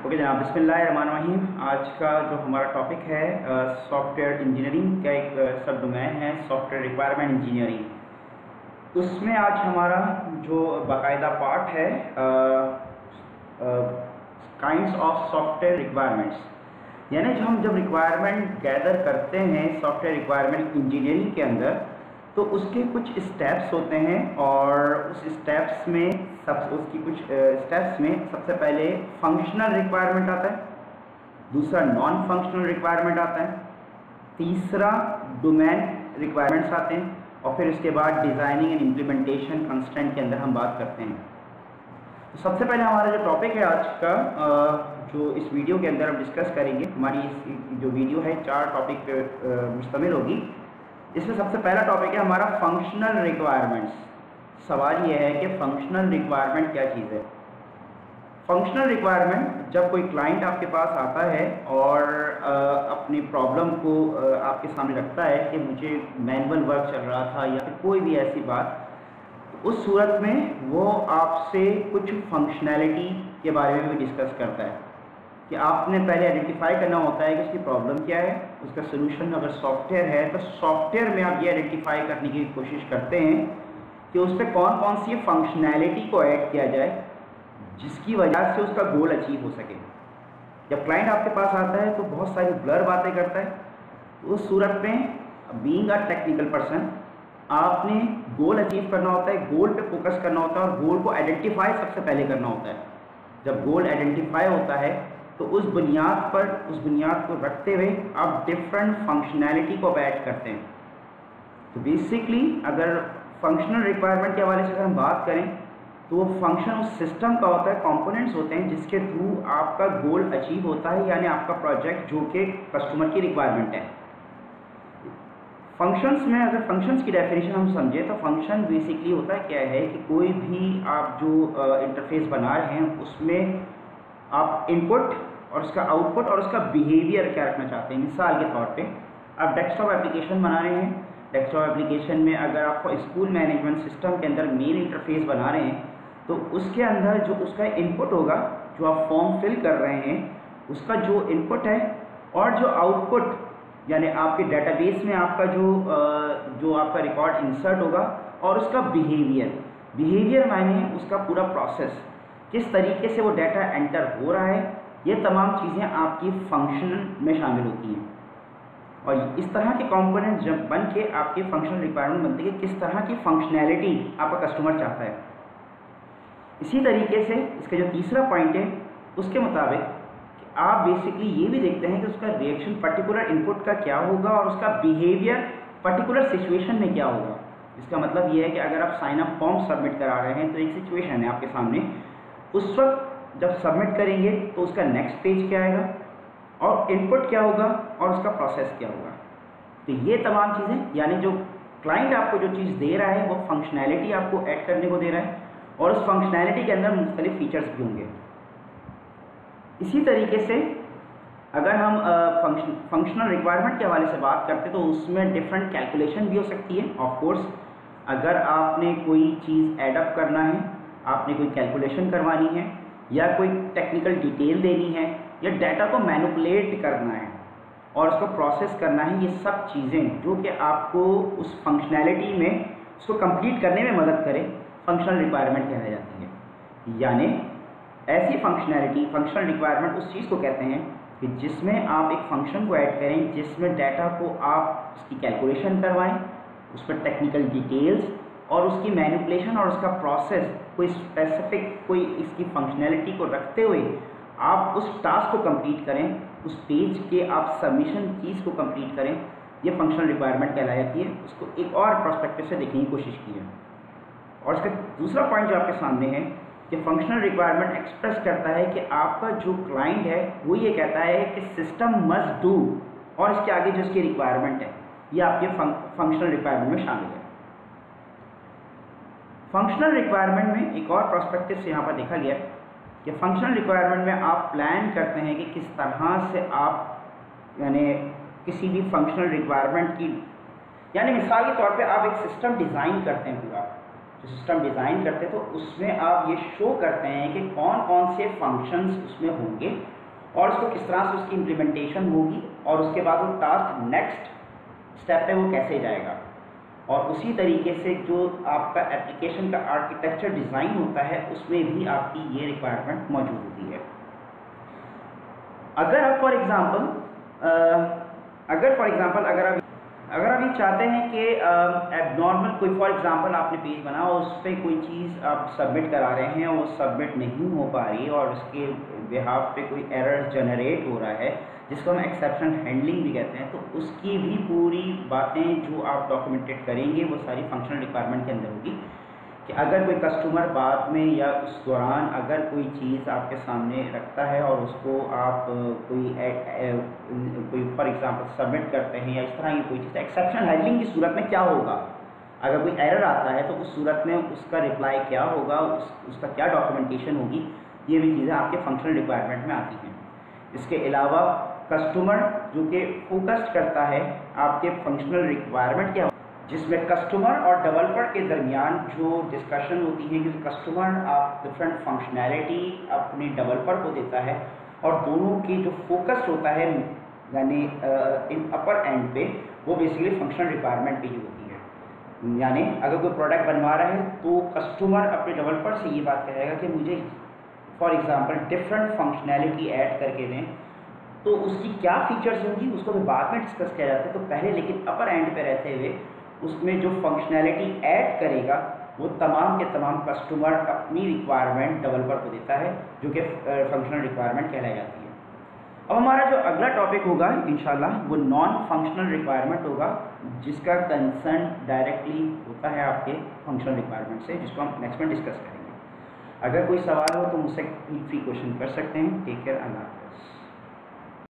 Okay जनाब, बिस्मिल्लाहिर्रहमानिर्रहीम। आज का जो हमारा टॉपिक है सॉफ्टवेयर इंजीनियरिंग का एक सब डोमेन है सॉफ्टवेयर रिक्वायरमेंट इंजीनियरिंग। उसमें आज हमारा जो बाकायदा पार्ट है काइंड्स ऑफ सॉफ्टवेयर रिक्वायरमेंट्स, यानी जब रिक्वायरमेंट गैदर करते हैं सॉफ्टवेयर रिक्वायरमेंट इंजीनियरिंग के अंदर, तो उसके कुछ स्टेप्स होते हैं और उस स्टेप्स में सबसे पहले फंक्शनल रिक्वायरमेंट आता है, दूसरा नॉन फंक्शनल रिक्वायरमेंट आता है, तीसरा डोमेन रिक्वायरमेंट्स आते हैं और फिर उसके बाद डिज़ाइनिंग एंड इम्प्लीमेंटेशन कंस्ट्रेंट के अंदर हम बात करते हैं। तो सबसे पहले हमारा जो टॉपिक है आज का जो इस वीडियो के अंदर हम डिस्कस करेंगे, हमारी इस जो वीडियो है 4 टॉपिक पे मुश्तमिल होगी। इसमें सबसे पहला टॉपिक है हमारा फंक्शनल रिक्वायरमेंट्स। सवाल यह है कि फंक्शनल रिक्वायरमेंट क्या चीज़ है। फंक्शनल रिक्वायरमेंट जब कोई क्लाइंट आपके पास आता है और अपनी प्रॉब्लम को आपके सामने रखता है कि मुझे मैनुअल वर्क चल रहा था या फिर कोई भी ऐसी बात, तो उस सूरत में वो आपसे कुछ फंक्शनैलिटी के बारे में भी डिस्कस करता है कि आपने पहले आइडेंटिफाई करना होता है कि उसकी प्रॉब्लम क्या है, उसका सोल्यूशन अगर सॉफ्टवेयर है तो सॉफ्टवेयर में आप ये आइडेंटिफाई करने की कोशिश करते हैं कि उस पर कौन कौन सी फंक्शनैलिटी को ऐड किया जाए जिसकी वजह से उसका गोल अचीव हो सके। जब क्लाइंट आपके पास आता है तो बहुत सारी ब्लर बातें करता है, तो उस सूरत में बीइंग अ टेक्निकल पर्सन आपने गोल अचीव करना होता है, गोल पे फोकस करना होता है और गोल को आइडेंटिफाई सबसे पहले करना होता है। जब गोल आइडेंटिफाई होता है तो उस बुनियाद को रखते हुए आप डिफरेंट फंक्शनैलिटी को ऐड करते हैं। तो बेसिकली अगर फंक्शनल रिक्वायरमेंट के हवाले से अगर हम बात करें तो वो फंक्शन उस सिस्टम का होता है, कंपोनेंट्स होते हैं जिसके थ्रू आपका गोल अचीव होता है, यानी आपका प्रोजेक्ट जो कि कस्टमर की रिक्वायरमेंट है। फंक्शंस में अगर फंक्शंस की डेफिनेशन हम समझें तो फंक्शन बेसिकली होता है क्या है कि कोई भी आप जो इंटरफेस बना रहे हैं उसमें आप इनपुट और उसका आउटपुट और उसका बिहेवियर क्या रखना चाहते हैं। मिसाल के तौर पे आप डेस्कटॉप एप्लीकेशन बना रहे हैं, डेस्कटॉप एप्लीकेशन में अगर आप स्कूल मैनेजमेंट सिस्टम के अंदर मेल इंटरफेस बना रहे हैं तो उसके अंदर जो उसका इनपुट होगा, जो आप फॉर्म फिल कर रहे हैं उसका जो इनपुट है और जो आउटपुट यानी आपके डेटाबेस में आपका जो आपका रिकॉर्ड इंसर्ट होगा और उसका बिहेवियर मायने उसका पूरा प्रोसेस, किस तरीके से वो डाटा एंटर हो रहा है, ये तमाम चीज़ें आपकी फंक्शन में शामिल होती हैं। और इस तरह के कंपोनेंट जब बन के आपकी फंक्शनल रिक्वायरमेंट बनती है कि किस तरह की फंक्शनैलिटी आपका कस्टमर चाहता है। इसी तरीके से इसका जो तीसरा पॉइंट है उसके मुताबिक कि आप बेसिकली ये भी देखते हैं कि उसका रिएक्शन पर्टिकुलर इनपुट का क्या होगा और उसका बिहेवियर पर्टिकुलर सिचुएशन में क्या होगा। इसका मतलब ये है कि अगर आप साइन अप फॉर्म सबमिट करा रहे हैं तो एक सिचुएशन है आपके सामने, उस वक्त जब सबमिट करेंगे तो उसका नेक्स्ट पेज क्या आएगा और इनपुट क्या होगा और उसका प्रोसेस क्या होगा। तो ये तमाम चीज़ें यानी जो क्लाइंट आपको जो चीज़ दे रहा है वो फंक्शनैलिटी आपको ऐड करने को दे रहा है और उस फंक्शनैलिटी के अंदर मुख्तलिफ फीचर्स भी होंगे। इसी तरीके से अगर हम फंक्शनल रिक्वायरमेंट के हवाले से बात करते तो उसमें डिफरेंट कैलकुलेशन भी हो सकती है। ऑफ कोर्स अगर आपने कोई चीज़ एडअप करना है, आपने कोई कैलकुलेशन करवानी है या कोई टेक्निकल डिटेल देनी है या डाटा को मैनिपुलेट करना है और उसको प्रोसेस करना है, ये सब चीज़ें जो कि आपको उस फंक्शनैलिटी में उसको कंप्लीट करने में मदद करे, फंक्शनल रिक्वायरमेंट कहलाई जाती है। यानी ऐसी फंक्शनल रिक्वायरमेंट उस चीज़ को कहते हैं कि जिसमें आप एक फंक्शन को ऐड करें जिसमें डाटा को आप उसकी कैलकुलेशन करवाएं, उस पर टेक्निकल डिटेल्स और उसकी मैनिपुलेशन और उसका प्रोसेस कोई स्पेसिफिक कोई इसकी फंक्शनैलिटी को रखते हुए आप उस टास्क को कंप्लीट करें, उस पेज के आप सबमिशन चीज़ को कंप्लीट करें, ये फंक्शनल रिक्वायरमेंट कहलाई जाती है। उसको एक और पर्सपेक्टिव से देखने की कोशिश की है। और इसका दूसरा पॉइंट जो आपके सामने है कि फंक्शनल रिक्वायरमेंट एक्सप्रेस करता है कि आपका जो क्लाइंट है वो ये कहता है कि सिस्टम मस्ट डू और इसके आगे जो इसकी रिक्वायरमेंट है ये आपके फंक्शनल रिक्वायरमेंट में शामिल है। फंक्शनल रिक्वायरमेंट में एक और पर्सपेक्टिव से यहाँ पर देखा गया कि फंक्शनल रिक्वायरमेंट में आप प्लान करते हैं कि किस तरह से आप यानी किसी भी फंक्शनल रिक्वायरमेंट की, यानी मिसाल के तौर पे आप एक सिस्टम डिज़ाइन करते हैं पूरा सिस्टम डिज़ाइन करते हैं तो उसमें आप ये शो करते हैं कि कौन कौन से फंक्शंस उसमें होंगे और उसको किस तरह से उसकी इम्प्लीमेंटेशन होगी और उसके बाद वो टास्क नेक्स्ट स्टेप पे वो कैसे जाएगा। और उसी तरीके से जो आपका एप्लीकेशन का आर्किटेक्चर डिज़ाइन होता है उसमें भी आपकी ये रिक्वायरमेंट मौजूद होती है। अगर आप फॉर एग्ज़ाम्पल अगर आप ये चाहते हैं कि एबनॉर्मल कोई फॉर एग्ज़ाम्पल आपने पेज बना और उस पर कोई चीज़ आप सबमिट करा रहे हैं और वो सबमिट नहीं हो पा रही और उसके बिहाफ पे कोई एरर जनरेट हो रहा है जिसको हम एक्सेप्शन हैंडलिंग भी कहते हैं, तो उसकी भी पूरी बातें जो आप डॉक्यूमेंटेड करेंगे वो सारी फंक्शनल रिक्वायरमेंट के अंदर होगी कि अगर कोई कस्टमर बाद में या उस दौरान अगर कोई चीज़ आपके सामने रखता है और उसको आप कोई फॉर एग्जांपल सबमिट करते हैं या इस तरह की कोई चीज़, एक्सेप्शन हैंडलिंग की सूरत में क्या होगा, अगर कोई एरर आता है तो उस सूरत में उसका रिप्लाई क्या होगा, उसका क्या डॉक्यूमेंटेशन होगी, ये भी चीज़ें आपके फंक्शनल रिक्वायरमेंट में आती हैं। इसके अलावा कस्टमर जो कि फोकस्ड करता है आपके फंक्शनल रिक्वायरमेंट क्या, जिसमें कस्टमर और डेवलपर के दरमियान जो डिस्कशन होती है, क्योंकि कस्टमर आप डिफरेंट फंक्शनैलिटी अपने डेवलपर को देता है और दोनों की जो फोकस होता है यानी इन अपर एंड पे वो बेसिकली फंक्शनल रिक्वायरमेंट पे ही होती है। यानी अगर कोई प्रोडक्ट बनवा रहा है तो कस्टमर अपने डेवलपर से ये बात कहेगा कि मुझे for example different functionality add करके दें, तो उसकी क्या फीचर्स होंगी उसको भी बाद में डिस्कस किया जाता है। तो पहले लेकिन अपर एंड पे रहते हुए उसमें जो फंक्शनैलिटी ऐड करेगा वो तमाम के तमाम कस्टमर अपनी रिक्वायरमेंट डेवलपर को देता है, जो कि फंक्शनल रिक्वायरमेंट कहलाई जाती है। अब हमारा जो अगला टॉपिक होगा इंशाल्लाह वो नॉन फंक्शनल रिक्वायरमेंट होगा, जिसका कंसर्न डायरेक्टली होता है आपके फंक्शनल रिक्वायरमेंट से, जिसको हम नेक्स्ट में डिस्कस करेंगे। अगर कोई सवाल हो तो मुझसे फ्री क्वेश्चन कर सकते हैं। टेक केयर, अल्लाह हाफ़िज़।